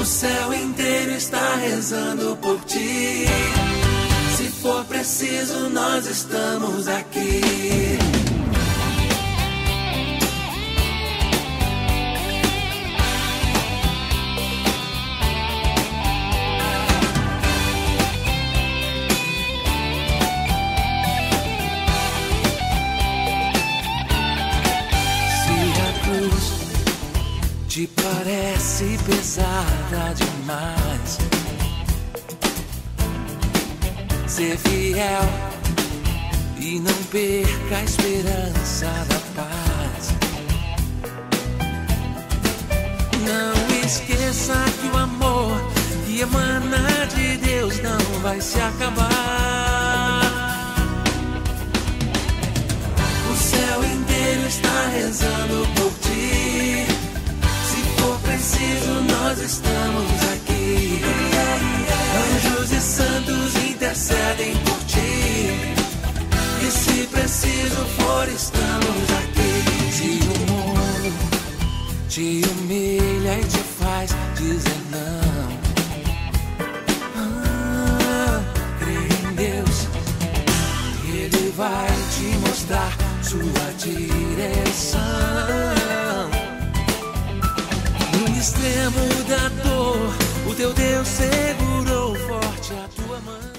O céu inteiro está rezando por ti. Se for preciso, nós estamos aqui. Te parece pesada demais, ser fiel e não perca a esperança da paz. Não esqueça que o amor que emana de Deus não vai se acabar. O céu inteiro está rezando por ti. Preciso, nós estamos aqui. Anjos e santos intercedem por ti. E se preciso for, estamos aqui. Se o mundo te humilha e te faz dizer não, crê em Deus, Ele vai te mostrar sua direção. No extremo da dor, o teu Deus segurou forte a tua mão.